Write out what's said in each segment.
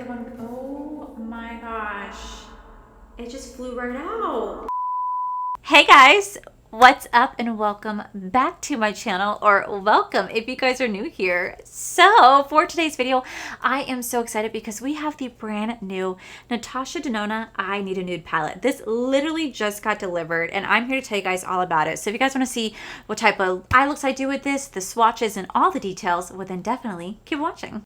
everyone. Oh my gosh. It just flew right out. Hey guys, what's up and welcome back to my channel, or welcome if you guys are new here. So for today's video, I am so excited because we have the brand new NATASHA DENONA I Need a Nude palette. This literally just got delivered and I'm here to tell you guys all about it. So if you guys want to see what type of eye looks I do with this, the swatches and all the details, well then definitely keep watching.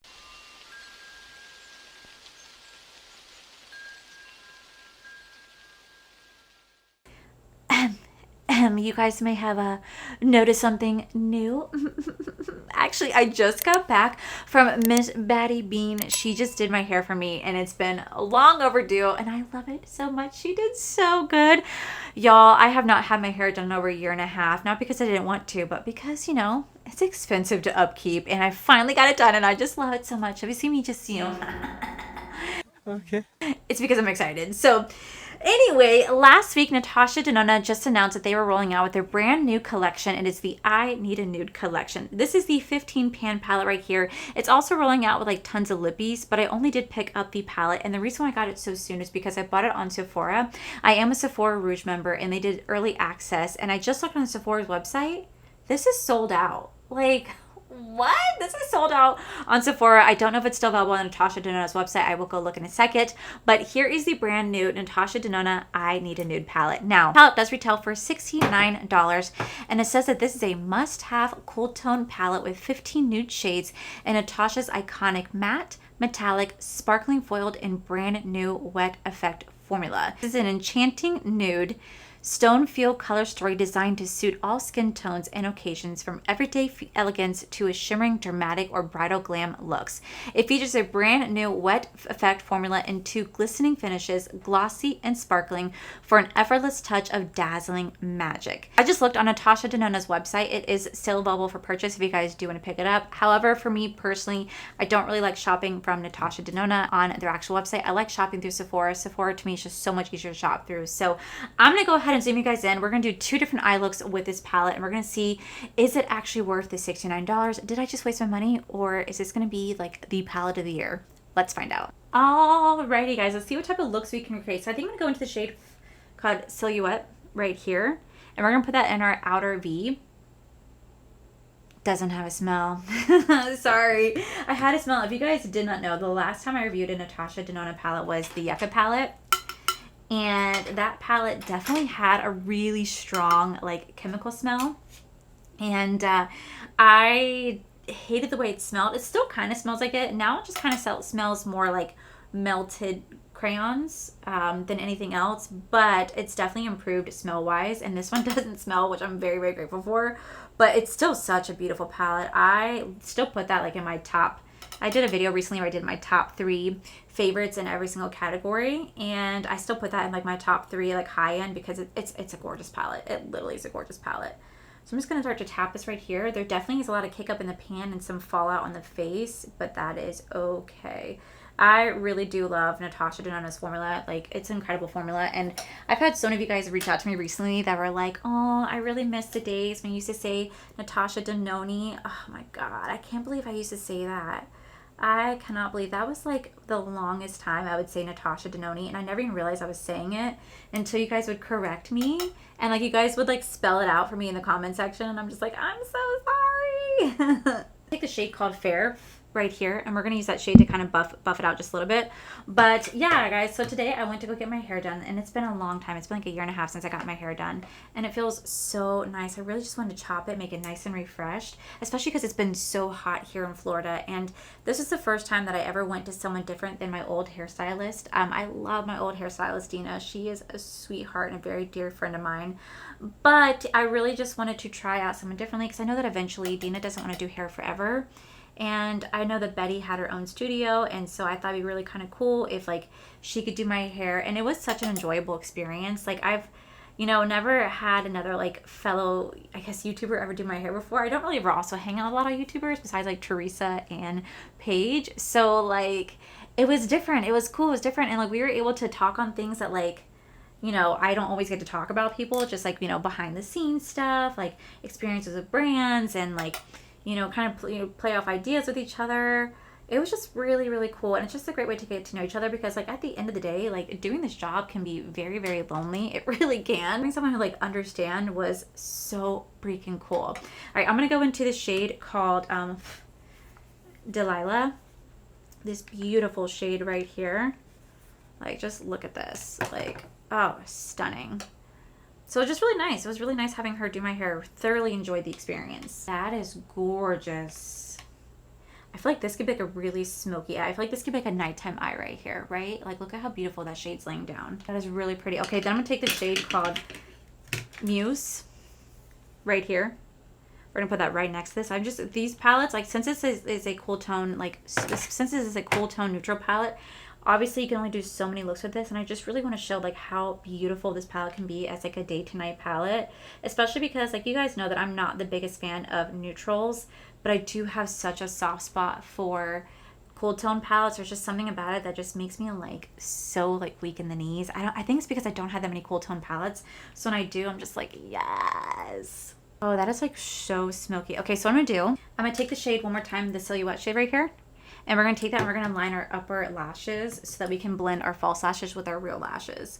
You guys may have noticed something new. Actually, I just got back from Miss Batty Bean. She just did my hair for me and it's been long overdue and I love it so much. She did so good. Y'all, I have not had my hair done in over a year and a half. Not because I didn't want to, but because, you know, it's expensive to upkeep and I finally got it done and I just love it so much. Have you seen me just, you know... Okay. It's because I'm excited. So anyway, last week, NATASHA DENONA just announced that they were rolling out with their brand new collection. It is the I Need a Nude collection. This is the 15 pan palette right here. It's also rolling out with like tons of lippies, but I only did pick up the palette. And the reason why I got it so soon is because I bought it on Sephora. I am a Sephora Rouge member and they did early access. And I just looked on Sephora's website. This is sold out. Like... what? This is sold out on Sephora. I don't know if it's still available on NATASHA DENONA's website. I will go look in a second. But here is the brand new NATASHA DENONA I Need a Nude palette. Now, the palette does retail for $69. And it says that this is a must-have cool tone palette with 15 nude shades in NATASHA's iconic matte, metallic, sparkling foiled, and brand new wet effect formula. This is an enchanting nude stone feel color story designed to suit all skin tones and occasions, from everyday elegance to a shimmering dramatic or bridal glam looks. It features a brand new wet effect formula and two glistening finishes, glossy and sparkling, for an effortless touch of dazzling magic. I just looked on NATASHA DENONA's website. It is still available for purchase if you guys do want to pick it up. However, for me personally, I don't really like shopping from NATASHA DENONA on their actual website. I like shopping through Sephora. Sephora to me is just so much easier to shop through. So I'm going to go ahead and zoom you guys in. We're going to do two different eye looks with this palette and we're going to see, is it actually worth the $69? Did I just waste my money, or is this going to be like the palette of the year? Let's find out. Alrighty guys, let's see what type of looks we can create. So I think I'm going to go into the shade called Silhouette right here and we're going to put that in our outer V. Doesn't have a smell. Sorry, I had a smell. If you guys did not know, the last time I reviewed a NATASHA DENONA palette was the Yucca palette. And that palette definitely had a really strong like chemical smell. And I hated the way it smelled. It still kind of smells like it. Now it just kind of smells more like melted crayons than anything else. But it's definitely improved smell-wise. And this one doesn't smell, which I'm very, very grateful for. But it's still such a beautiful palette. I still put that like in my top. I did a video recently where I did my top 3 favorites in every single category, and I still put that in like my top 3 like high end because it's a gorgeous palette. It literally is a gorgeous palette. So I'm just going to start to tap this right here. There definitely is a lot of kick up in the pan and some fallout on the face, but that is okay. I really do love NATASHA DENONA's formula. Like, it's an incredible formula. And I've had so many of you guys reach out to me recently that were like, oh, I really miss the days when you used to say NATASHA DENONA. Oh my God, I can't believe I used to say that. I cannot believe that was like the longest time I would say NATASHA DENONA, and I never even realized I was saying it until you guys would correct me, and like you guys would like spell it out for me in the comment section, and I'm just like, I'm so sorry. Take the shade called Fair right here, and we're going to use that shade to kind of buff it out just a little bit. But yeah guys, so today I went to go get my hair done, and it's been a long time. It's been like a year and a half since I got my hair done, and it feels so nice. I really just wanted to chop it, make it nice and refreshed, especially because it's been so hot here in Florida. And this is the first time that I ever went to someone different than my old hairstylist. I love my old hairstylist, Dina. She is a sweetheart and a very dear friend of mine, but I really just wanted to try out someone differently because I know that eventually Dina doesn't want to do hair forever. And I know that Betty had her own studio, and so I thought it'd be really kind of cool if like she could do my hair. And it was such an enjoyable experience. Like, I've, you know, never had another like fellow, I guess, YouTuber ever do my hair before. I don't really ever also hang out with a lot of YouTubers besides like Teresa and Paige. So like, it was different. It was cool. It was different. And like, we were able to talk on things that like, you know, I don't always get to talk about people, just like, you know, behind the scenes stuff, like experiences with brands and like, you know, kind of play off ideas with each other. it was just really, really cool. And it's just a great way to get to know each other, because like at the end of the day, like doing this job can be very, very lonely. It really can. Having someone who like understand was so freaking cool. All right, I'm gonna go into the shade called Delilah. This beautiful shade right here. Like, just look at this. Like, oh, stunning. So it was just really nice. It was really nice having her do my hair. Thoroughly enjoyed the experience. That is gorgeous. I feel like this could be like a really smoky eye. I feel like this could be like a nighttime eye right here, right? Like, look at how beautiful that shade's laying down. That is really pretty. Okay, then I'm going to take the shade called Muse right here. We're going to put that right next to this. I'm just, these palettes, like, since this is a cool tone, like, since this is a cool tone neutral palette, obviously you can only do so many looks with this, and I just really want to show like how beautiful this palette can be as like a day to night palette, especially because like you guys know that I'm not the biggest fan of neutrals, but I do have such a soft spot for cool tone palettes. There's just something about it that just makes me like so like weak in the knees. I think it's because I don't have that many cool tone palettes, so when I do, I'm just like, yes. Oh, that is like so smoky. Okay, so what I'm gonna do, I'm gonna take the shade one more time, the Silhouette shade right here, and we're gonna take that and we're gonna line our upper lashes so that we can blend our false lashes with our real lashes.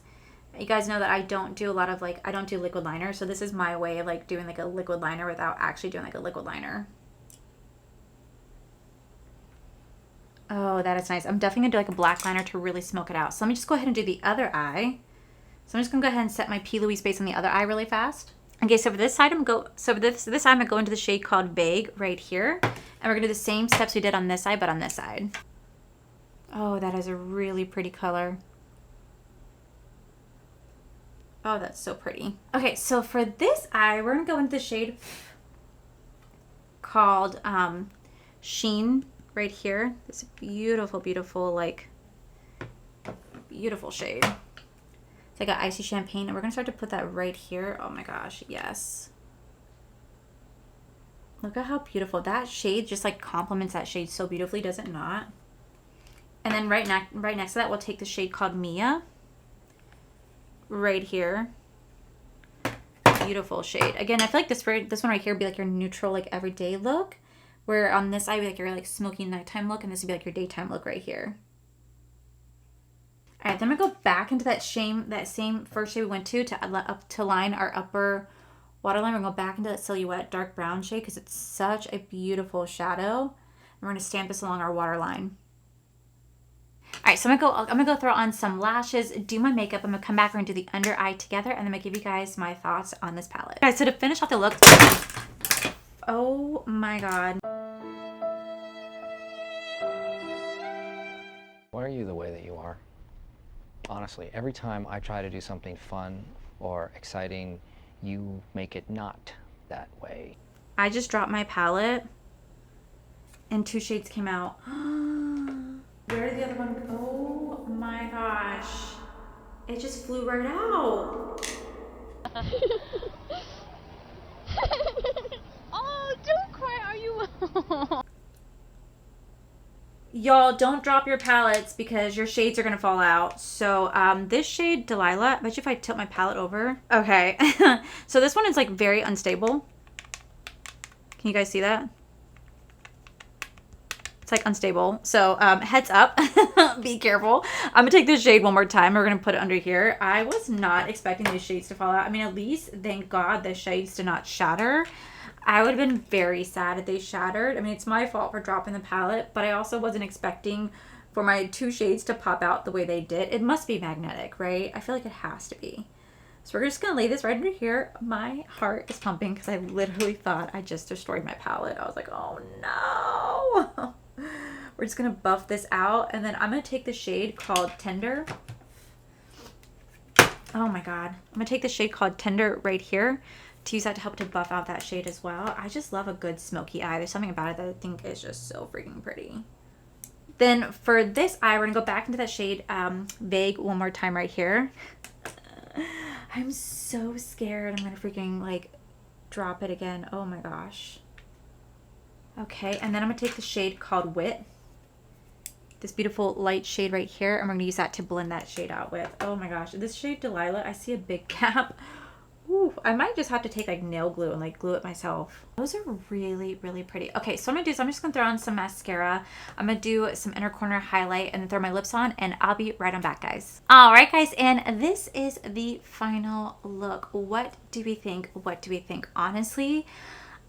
You guys know that I don't do a lot of like, I don't do liquid liner, so this is my way of like doing like a liquid liner without actually doing like a liquid liner. Oh, that is nice. I'm definitely gonna do like a black liner to really smoke it out. So let me just go ahead and do the other eye. So I'm just gonna go ahead and set my P. Louise base on the other eye really fast. Okay, so for this side, I'm gonna go into the shade called Vague right here. And we're gonna do the same steps we did on this side, but on this side. Oh, that is a really pretty color. Oh, that's so pretty. Okay, so for this eye, we're gonna go into the shade called Sheen right here. This beautiful, beautiful, like, beautiful shade. It's like an icy champagne, and we're gonna start to put that right here. Oh my gosh, yes. Look at how beautiful that shade just like complements that shade so beautifully, does it not? And then right next to that, we'll take the shade called Mia right here. Beautiful shade. Again, I feel like this one right here would be like your neutral, like everyday look, where on this side would be like your like smoky nighttime look, and this would be like your daytime look right here. All right, then I'm gonna go back into that same first shade we went to line our upper waterline. We're gonna go back into that Silhouette dark brown shade because it's such a beautiful shadow. And we're gonna stamp this along our waterline. All right, so I'm gonna go throw on some lashes, do my makeup. I'm gonna come back, we're gonna do the under eye together, and then I'm gonna give you guys my thoughts on this palette. Guys, so to finish off the look, oh my God. Why are you the way that you are? Honestly, every time I try to do something fun or exciting, you make it not that way. I just dropped my palette and 2 shades came out. Where did the other one go? Oh my gosh. It just flew right out. Oh, don't cry, are you? Y'all, don't drop your palettes because your shades are gonna fall out. So this shade, Delilah, I bet you if I tilt my palette over. Okay, so this one is like very unstable. Can you guys see that? It's like unstable. So heads up, be careful. I'm gonna take this shade one more time. We're gonna put it under here. I was not expecting these shades to fall out. I mean, at least, thank God, the shades did not shatter. I would have been very sad if they shattered. I mean, it's my fault for dropping the palette, but I also wasn't expecting for my 2 shades to pop out the way they did. It must be magnetic, right? I feel like it has to be. So we're just gonna lay this right under here. My heart is pumping because I literally thought I just destroyed my palette. I was like, oh no. We're just gonna buff this out, and then I'm gonna take the shade called Tender. Oh my God. I'm gonna take the shade called Tender right here to use that to help to buff out that shade as well. I just love a good smoky eye. There's something about it that I think is just so freaking pretty. Then for this eye, we're gonna go back into that shade Vague one more time right here. I'm so scared I'm gonna freaking like drop it again. Oh my gosh. Okay, and then I'm gonna take the shade called Wit. This beautiful light shade right here, and we're gonna use that to blend that shade out with. Oh my gosh, this shade Delilah, I see a big gap. Ooh. I might just have to take like nail glue and like glue it myself. Those are really, really pretty. Okay, so what I'm gonna do is I'm just gonna throw on some mascara. I'm gonna do some inner corner highlight and then throw my lips on, and I'll be right on back, guys. All right, guys, and this is the final look. What do we think? What do we think? Honestly,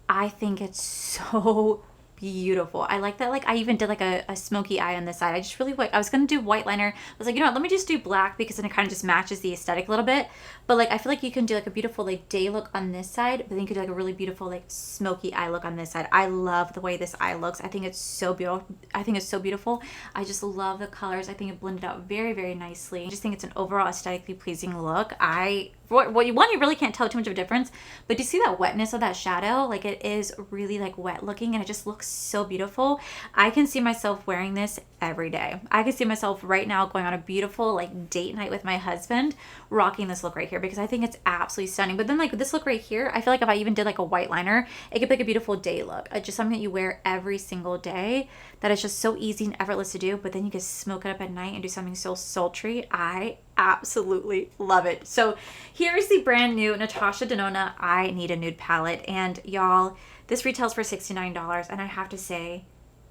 I think it's so beautiful. I like that. Like I even did like a smoky eye on this side. I just really I was gonna do white liner. I was like, you know what, let me just do black because then it kind of just matches the aesthetic a little bit. But like I feel like you can do like a beautiful like day look on this side, but then you could do like a really beautiful like smoky eye look on this side. I love the way this eye looks. I think it's so beautiful. I just love the colors. I think it blended out very, very nicely. I just think it's an overall aesthetically pleasing look. What you really can't tell too much of a difference, but do you see that wetness of that shadow? Like it is really like wet looking and it just looks so beautiful. I can see myself wearing this every day. I can see myself right now going on a beautiful like date night with my husband rocking this look right here because I think it's absolutely stunning. But then like this look right here, I feel like if I even did like a white liner, it could be like a beautiful day look. It's just something that you wear every single day that is just so easy and effortless to do, but then you can smoke it up at night and do something so sultry. I absolutely love it. So here's the brand new Natasha Denona I Need a Nude palette, and y'all, this retails for $69 and I have to say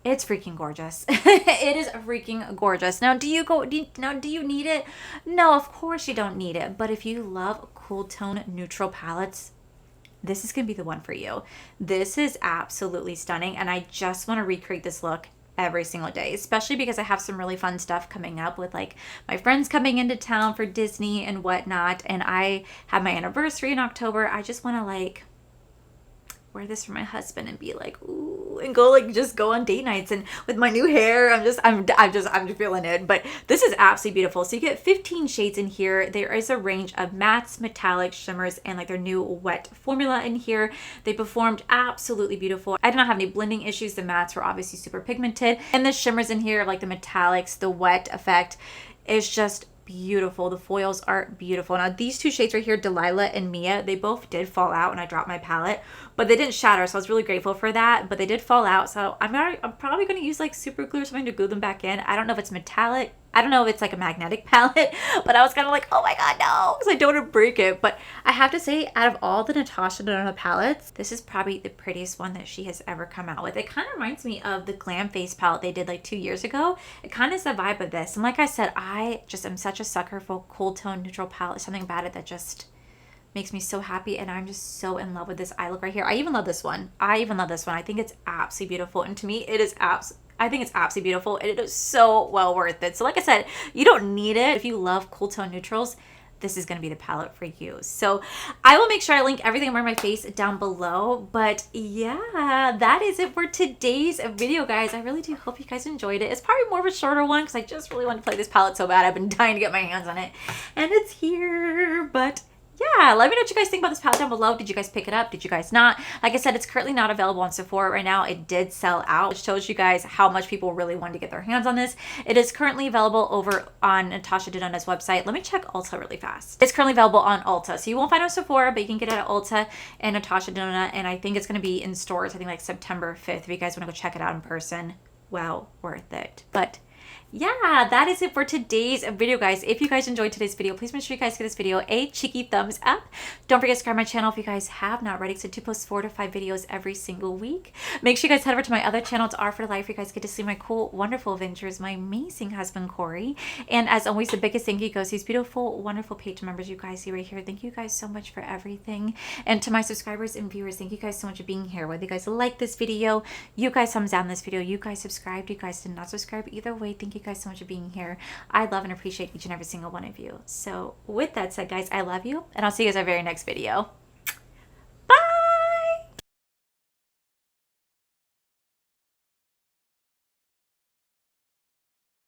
it's freaking gorgeous. It is freaking gorgeous. Now do you need it? No, of course you don't need it, but if you love cool tone neutral palettes, this is gonna be the one for you. This is absolutely stunning and I just want to recreate this look every single day, especially because I have some really fun stuff coming up with like my friends coming into town for Disney and whatnot, and I have my anniversary in October. I just want to like wear this for my husband and be like, ooh, and go like just go on date nights and with my new hair. I'm just feeling it. But this is absolutely beautiful. So you get 15 shades in here. There is a range of mattes, metallics, shimmers, and like their new wet formula in here. They performed absolutely beautiful. I did not have any blending issues. The mattes were obviously super pigmented, and the shimmers in here, like the metallics, the wet effect is just beautiful. The foils are beautiful. Now these two shades right here, Delilah and Mia, they both did fall out when I dropped my palette, but they didn't shatter, so I was really grateful for that. But they did fall out, so I'm probably going to use like super glue or something to glue them back in. I don't know if it's metallic. I don't know if it's like a magnetic palette, but I was kind of like, oh my god, no, because I don't want to break it. But I have to say, out of all the Natasha Denona palettes, this is probably the prettiest one that she has ever come out with. It kind of reminds me of the Glam Face palette they did like 2 years ago. It kind of is the vibe of this. And like I said, I just am such a sucker for cool tone neutral palette. Something about it that just makes me so happy, and I'm just so in love with this eye look right here. I even love this one. I think it's absolutely beautiful, and to me it is I think it's absolutely beautiful, and it is so well worth it. So like I said, you don't need it. If you love cool tone neutrals, this is going to be the palette for you. So I will make sure I link everything I'm wearing my face down below. But yeah, that is it for today's video, guys. I really do hope you guys enjoyed it. It's probably more of a shorter one because I just really want to play this palette so bad. I've been dying to get my hands on it, and it's here. But yeah, let me know what you guys think about this palette down below. Did you guys pick it up? Did you guys not? Like I said, it's currently not available on Sephora right now. It did sell out, which shows you guys how much people really wanted to get their hands on this. It is currently available over on Natasha Denona's website. Let me check Ulta really fast. It's currently available on Ulta, so you won't find it on Sephora, but you can get it at Ulta and Natasha Denona, and I think it's going to be in stores, I think like September 5th. If you guys want to go check it out in person, well worth it. But yeah, that is it for today's video, guys. If you guys enjoyed today's video, please make sure you guys give this video a cheeky thumbs up. Don't forget to subscribe to my channel if you guys have not already, because I do post 4 to 5 videos every single week. Make sure you guys head over to my other channel, to R for Life, where you guys get to see my cool, wonderful adventures, my amazing husband, Corey. And as always, the biggest thank you goes to these beautiful, wonderful Patreon members you guys see right here. Thank you guys so much for everything. And to my subscribers and viewers, thank you guys so much for being here. Whether you guys like this video, you guys thumbs down this video, you guys subscribed, you guys did not subscribe, either way, thank you guys so much for being here. I love and appreciate each and every single one of you. So with that said, guys, I love you, and I'll see you guys in our very next video.